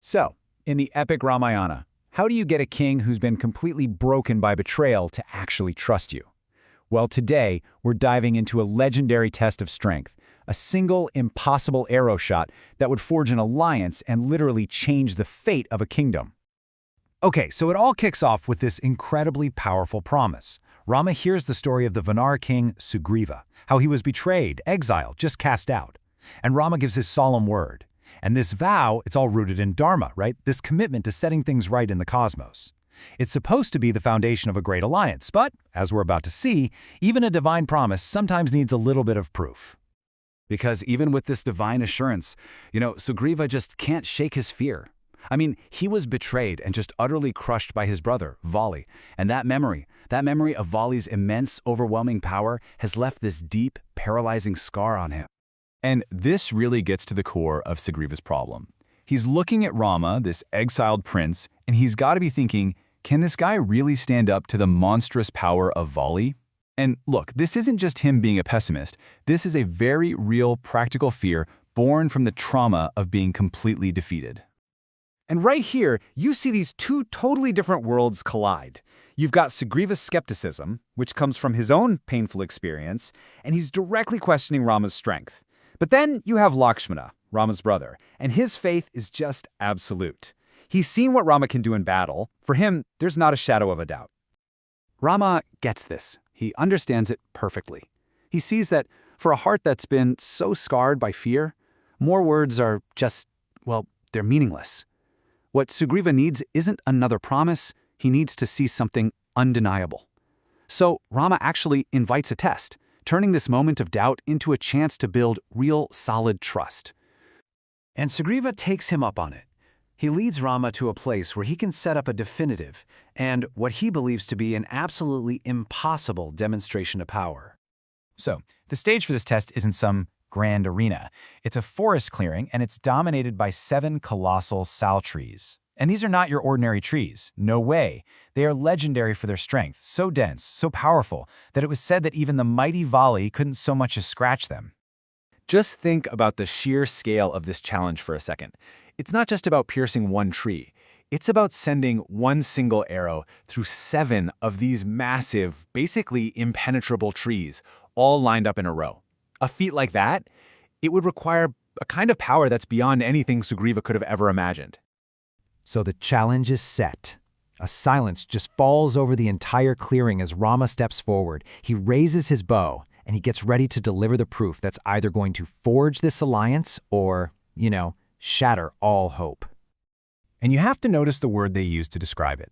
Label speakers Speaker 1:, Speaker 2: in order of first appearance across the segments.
Speaker 1: So, in the epic Ramayana, how do you get a king who's been completely broken by betrayal to actually trust you? Well, today, we're diving into a legendary test of strength, a single, impossible arrow shot that would forge an alliance and literally change the fate of a kingdom. Okay, so it all kicks off with this incredibly powerful promise. Rama hears the story of the Vanar king Sugriva, how he was betrayed, exiled, just cast out. And Rama gives his solemn word. And this vow, it's all rooted in Dharma, right? This commitment to setting things right in the cosmos. It's supposed to be the foundation of a great alliance, but, as we're about to see, even a divine promise sometimes needs a little bit of proof. Because even with this divine assurance, Sugriva just can't shake his fear. I mean, he was betrayed and just utterly crushed by his brother, Vali. And that memory of Vali's immense, overwhelming power has left this deep, paralyzing scar on him. And this really gets to the core of Sugriva's problem. He's looking at Rama, this exiled prince, and he's got to be thinking, can this guy really stand up to the monstrous power of Vali? And look, this isn't just him being a pessimist. This is a very real, practical fear born from the trauma of being completely defeated.
Speaker 2: And right here, you see these two totally different worlds collide. You've got Sugriva's skepticism, which comes from his own painful experience, and he's directly questioning Rama's strength. But then you have Lakshmana, Rama's brother, and his faith is just absolute. He's seen what Rama can do in battle. For him, there's not a shadow of a doubt.
Speaker 1: Rama gets this. He understands it perfectly. He sees that for a heart that's been so scarred by fear, more words are just, well, they're meaningless. What Sugriva needs isn't another promise, he needs to see something undeniable. So Rama actually invites a test, turning this moment of doubt into a chance to build real, solid trust. And Sugriva takes him up on it. He leads Rama to a place where he can set up a definitive and what he believes to be an absolutely impossible demonstration of power. So, the stage for this test isn't some grand arena. It's a forest clearing, and it's dominated by 7 colossal sal trees. And these are not your ordinary trees. No way. They are legendary for their strength, so dense, so powerful, that it was said that even the mighty Vali couldn't so much as scratch them.
Speaker 2: Just think about the sheer scale of this challenge for a second. It's not just about piercing one tree. It's about sending one single arrow through 7 of these massive, basically impenetrable trees, all lined up in a row. A feat like that, it would require a kind of power that's beyond anything Sugriva could have ever imagined.
Speaker 3: So the challenge is set. A silence just falls over the entire clearing as Rama steps forward. He raises his bow, and he gets ready to deliver the proof that's either going to forge this alliance or, shatter all hope.
Speaker 1: And you have to notice the word they use to describe it.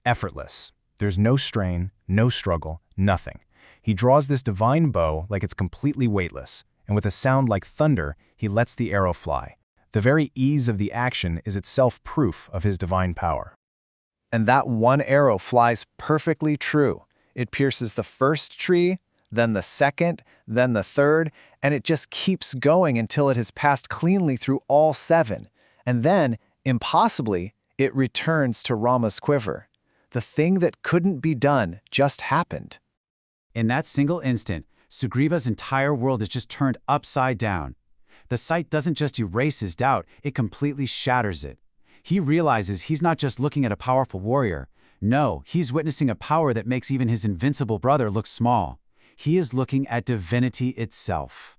Speaker 1: Effortless. There's no strain, no struggle, nothing. He draws this divine bow like it's completely weightless, and with a sound like thunder, he lets the arrow fly. The very ease of the action is itself proof of his divine power.
Speaker 4: And that one arrow flies perfectly true. It pierces the first tree, then the second, then the third, and it just keeps going until it has passed cleanly through all 7. And then, impossibly, it returns to Rama's quiver. The thing that couldn't be done just happened.
Speaker 1: In that single instant, Sugriva's entire world is just turned upside down. The sight doesn't just erase his doubt, it completely shatters it. He realizes he's not just looking at a powerful warrior. No, he's witnessing a power that makes even his invincible brother look small. He is looking at divinity itself.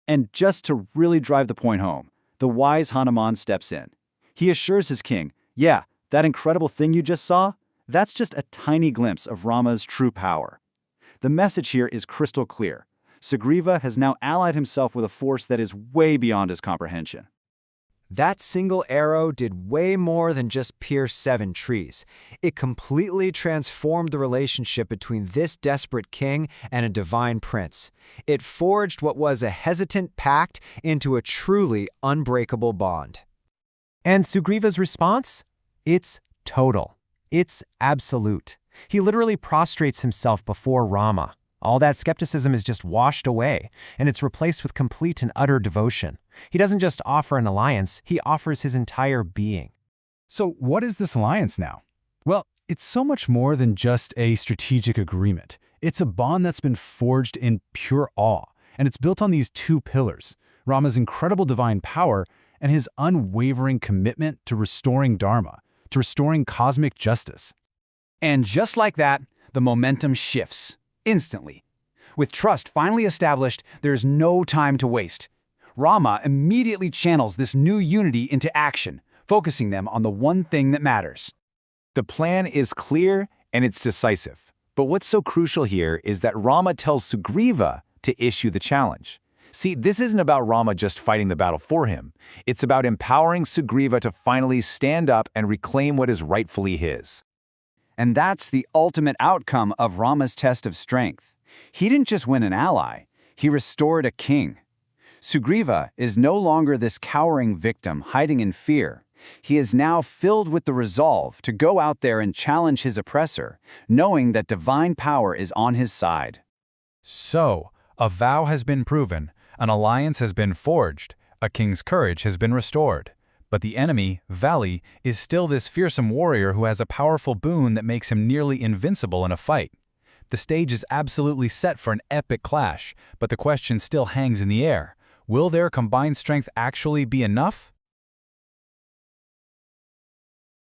Speaker 2: And just to really drive the point home, the wise Hanuman steps in. He assures his king, yeah, that incredible thing you just saw, that's just a tiny glimpse of Rama's true power. The message here is crystal clear. Sugriva has now allied himself with a force that is way beyond his comprehension.
Speaker 3: That single arrow did way more than just pierce 7 trees. It completely transformed the relationship between this desperate king and a divine prince. It forged what was a hesitant pact into a truly unbreakable bond. And Sugriva's response? It's total. It's absolute. He literally prostrates himself before Rama. All that skepticism is just washed away, and it's replaced with complete and utter devotion. He doesn't just offer an alliance, he offers his entire being.
Speaker 1: So what is this alliance now? Well, it's so much more than just a strategic agreement. It's a bond that's been forged in pure awe, and it's built on these 2 pillars, Rama's incredible divine power and his unwavering commitment to restoring Dharma, to restoring cosmic justice.
Speaker 5: And just like that, the momentum shifts, instantly. With trust finally established, there's no time to waste. Rama immediately channels this new unity into action, focusing them on the one thing that matters.
Speaker 2: The plan is clear and it's decisive. But what's so crucial here is that Rama tells Sugriva to issue the challenge. See, this isn't about Rama just fighting the battle for him. It's about empowering Sugriva to finally stand up and reclaim what is rightfully his.
Speaker 5: And that's the ultimate outcome of Rama's test of strength. He didn't just win an ally, he restored a king. Sugriva is no longer this cowering victim hiding in fear. He is now filled with the resolve to go out there and challenge his oppressor, knowing that divine power is on his side.
Speaker 1: So, a vow has been proven, an alliance has been forged, a king's courage has been restored. But the enemy, Vali, is still this fearsome warrior who has a powerful boon that makes him nearly invincible in a fight. The stage is absolutely set for an epic clash, but the question still hangs in the air. Will their combined strength actually be enough?